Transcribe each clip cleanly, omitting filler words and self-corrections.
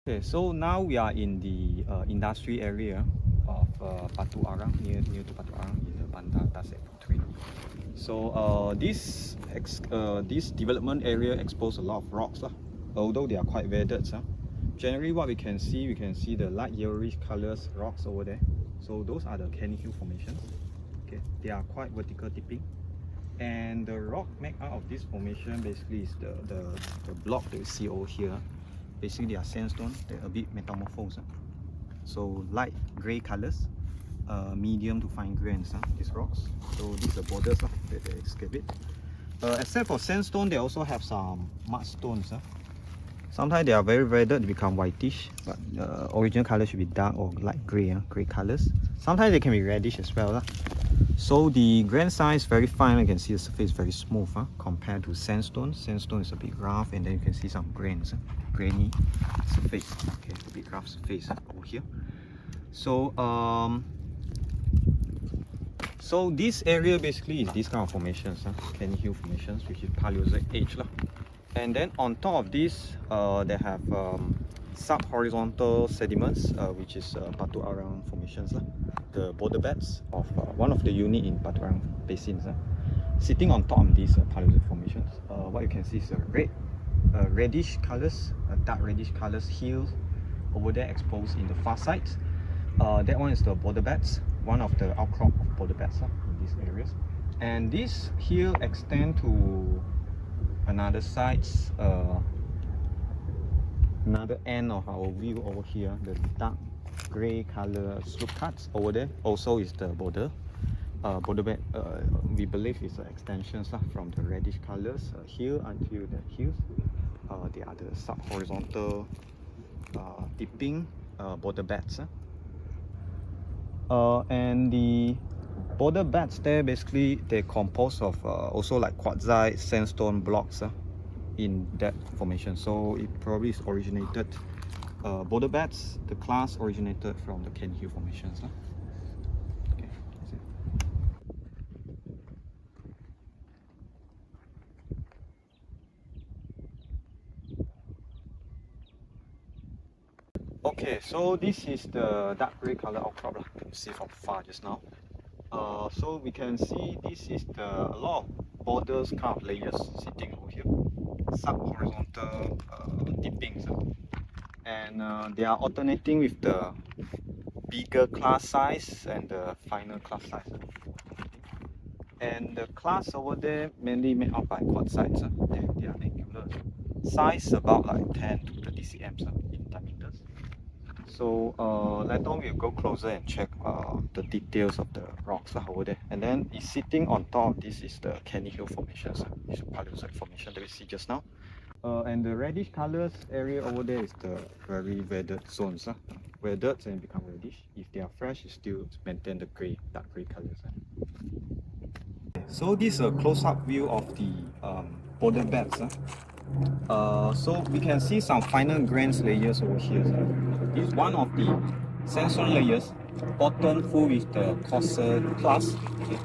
Okay, so now we are in the industry area of Batu Arang, near to Batu Arang in the Bandar Tasek Puteri. So this development area exposed a lot of rocks, although they are quite weathered. Generally, what we can see the light yellowish colors rocks over there. So those are the canny hill formations. Okay, they are quite vertical tipping. And the rock made out of this formation basically is the block that you see over here. Basically, they are sandstone. They're a bit metamorphosed. So light gray colors, medium to fine grains. These rocks. So these are borders that they excavate. Except for sandstone, they also have some mudstones. Sometimes they are very weathered, they become whitish, but original color should be dark or light gray, gray colors. Sometimes they can be reddish as well. So the grain size very fine. You can see the surface very smooth compared to sandstone. Sandstone is a bit rough, and then you can see some grains, grainy surface. Okay, a bit rough surface over here. So so this area basically is this kind of formations, canny hill formations, which is Paleozoic age. And then on top of this, they have sub-horizontal sediments, which is Batu Arang formations, the border beds of one of the unit in Batu Arang Basin. Sitting on top of these Paleozoic formations, what you can see is reddish colors, dark reddish colors hills over there exposed in the far side. That one is the border beds, one of the outcrop of border beds in these areas. And this hill extend to another sides, another end of our view over here, the dark gray color slope cuts over there also is the border bed. We believe it's extensions from the reddish colors here until the hills. They are the sub-horizontal dipping border beds. And the border beds there, basically they're composed of also like quartzite sandstone blocks in that formation. So it probably is originated, border beds, the class originated from the canny hill formations. Okay, that's it. Okay, so this is the dark gray color outcrop you can see from far just now. So we can see this is a lot of borders kind of layers sitting over here, sub-horizontal dippings, and they are alternating with the bigger class size and the final class size. And the class over there mainly made up by quartzites. They are angular size about like 10 to 30 cm in diameters. So later on we'll go closer and check the details of the rocks over there. And then it's sitting on top. This is the canny hill formations. It's a Paleozoic formation that we see just now. And the reddish colors area over there is the very weathered zones. Weathered and become reddish. If they are fresh, it still maintain the gray, dark gray colors. So this is a close-up view of the border beds. So we can see some finer grains layers over here. This is one of the sandstone layers, bottom full with the coarser class, okay.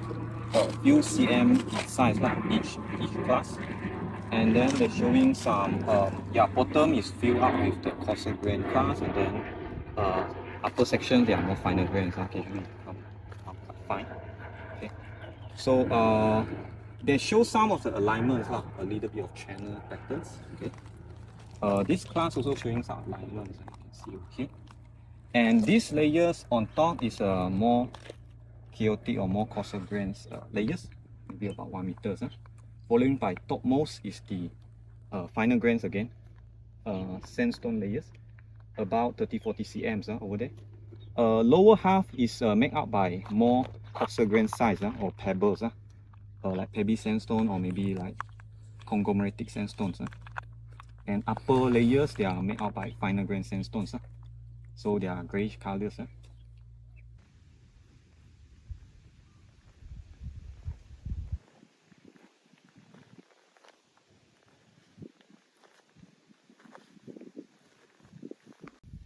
A few cm in size, each class. And then they're showing some, bottom is filled up with the coarser grain class, and then upper section they are more finer grains, occasionally become quite fine. Okay. So they show some of the alignments, a little bit of channel patterns. Okay. This class also showing some alignments, you can see over here. And these layers on top is more chaotic or more coarser grains layers, maybe about 1 meter. Following by topmost is the finer grains again, sandstone layers, about 30-40 cm over there. Lower half is made up by more coarser grain size or pebbles, like pebby sandstone or maybe like conglomeratic sandstones. And upper layers they are made up by finer grain sandstones, so they are grayish colors.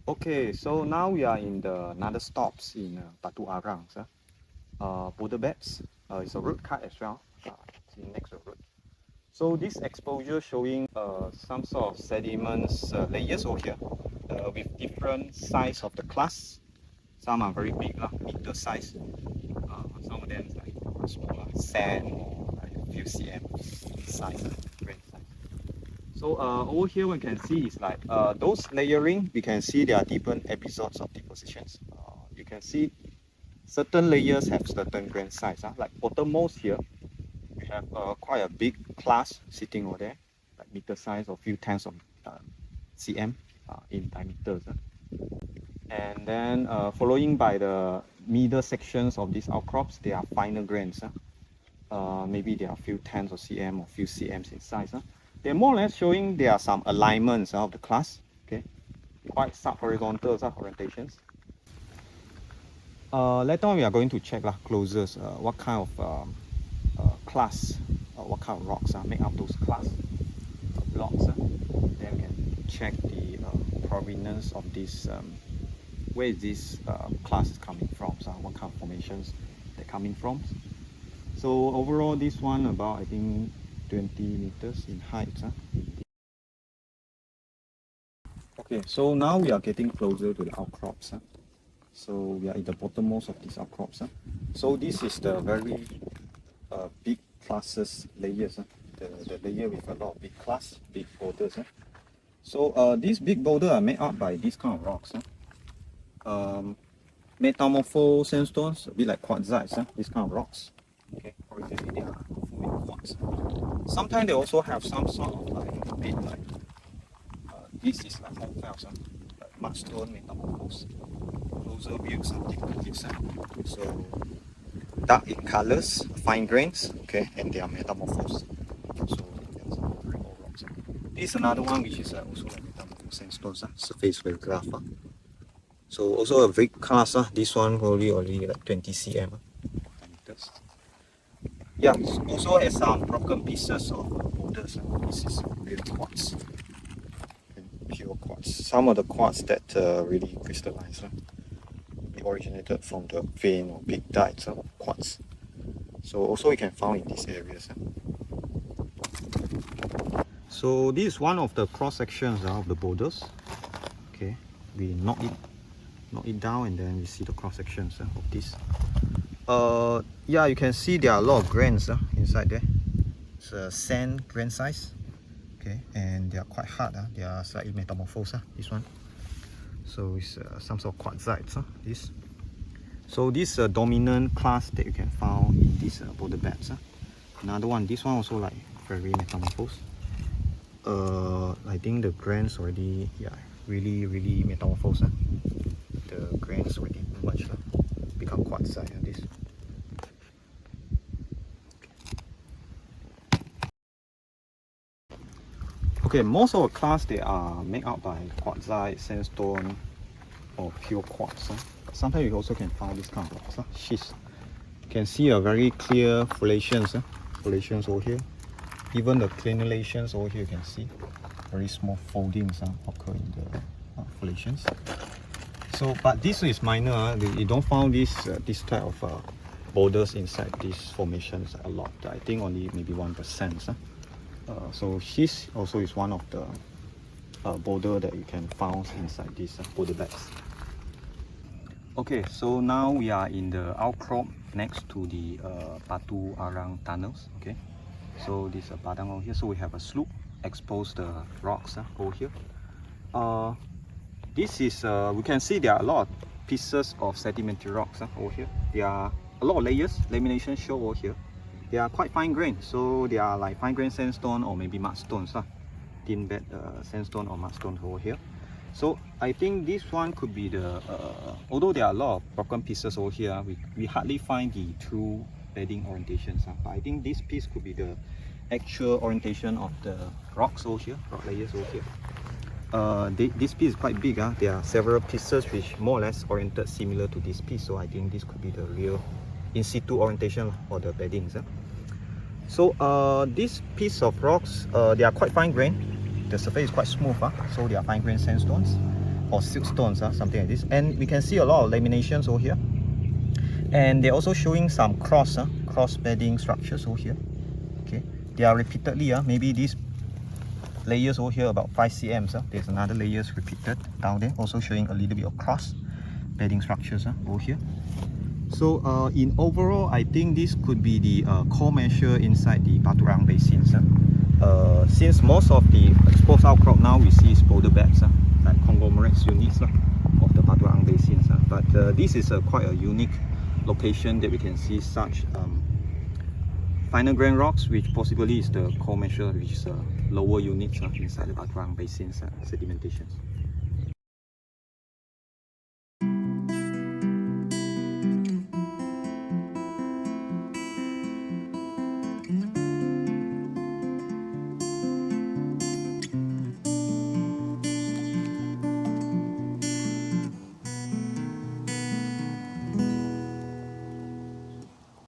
Okay, so now we are in the another stops in Batu Arang. Border beds. It's a road cut as well. It's next to the road. So this exposure showing some sort of sediments layers over here with different size of the class. Some are very big, meter size. Some of them like smaller, sand or like a few cm size, grain size. So over here we can see is like those layering, we can see there are different episodes of depositions. You can see certain layers have certain grain size. Like bottommost here, we have quite a big class sitting over there, like meter size or few tens of cm in diameters. And then following by the middle sections of these outcrops, they are finer grains. Maybe there are a few tens of cm or few cms in size. They're more or less showing there are some alignments of the class. Okay, quite sub-horizontal orientations. Later on we are going to check closer what kind of class, what kind of rocks make up those class blocks. Then we can check the provenance of this, where is this class is coming from, so what kind of formations they're coming from. So overall this one about I think 20 meters in height. Okay, so now we are getting closer to the outcrops. So we are in the bottommost of these outcrops. So this is the very big classes layers. The layer with a lot of big class, big boulders. So these big boulders are made up by these kind of rocks. Metamorphosed sandstones, a bit like quartzites, these kind of rocks. Okay, originally they are full of quartz. Sometimes they also have some sort of like a bit like this is like hornfels, like mudstone metamorphosed. Closer view something like this. So dark in colors, fine grains, okay, and they are metamorphosed. So that's a very old rocks. This is another one which is also like metamorphosed sandstones, surface photograph. So also a big class, this one probably only like 20 cm. Yeah, also has some broken pieces of boulders. This is real quartz, pure quartz. Some of the quartz that really crystallize, originated from the vein or big dikes of quartz. So also you can find in these areas. So this is one of the cross sections of the boulders. Okay, we knock it down and then we see the cross sections of this. Yeah, you can see there are a lot of grains inside there. It's a sand grain size. Okay, and they are quite hard. They are slightly metamorphosed. This one. So it's some sort of quartzite. This. So this is a dominant class that you can find in these boulder beds. Another one. This one also like very metamorphosed. I think the grains already, really metamorphosed. The grains already merged, become quartzite. This. Okay, most of the class they are made up by quartzite, sandstone, or pure quartz. Sometimes you also can find this kind of rocks, schist. You can see a very clear foliations, foliations over here. Even the crenulations over here, you can see very small foldings occur in the foliations. So, but this is minor. You don't find this type of boulders inside these formations a lot. I think only maybe 1%. So schist also is one of the boulder that you can find inside these boulder beds. Okay, so now we are in the outcrop next to the Batu Arang tunnels. Okay, so this is a padang over here. So we have a slope, expose the rocks over here. This is we can see there are a lot of pieces of sedimentary rocks over here. There are a lot of layers, lamination show over here. They are quite fine grain, so they are like fine grain sandstone or maybe mudstones, thin bed sandstone or mudstone over here. So I think this one could be the, although there are a lot of broken pieces over here, we hardly find the true bedding orientations. But I think this piece could be the actual orientation of the rocks over here, rock layers over here. This piece is quite big. There are several pieces which more or less oriented similar to this piece. So I think this could be the real in situ orientation for the beddings. So this piece of rocks, they are quite fine grain. The surface is quite smooth, so they are fine grain sandstones or siltstones, something like this. And we can see a lot of laminations over here. And they're also showing some cross bedding structures over here. Okay, they are repeatedly, maybe these layers over here about 5 cm. There's another layers repeated down there, also showing a little bit of cross bedding structures over here. So in overall, I think this could be the core measure inside the Batu Arang Basin. Since most of the exposed outcrop now we see is boulder beds, like conglomerates units of the Batu Arang Basin. But this is quite a unique location that we can see such finer grain rocks, which possibly is the core measure, which is lower units inside the Batu Arang Basin sedimentations.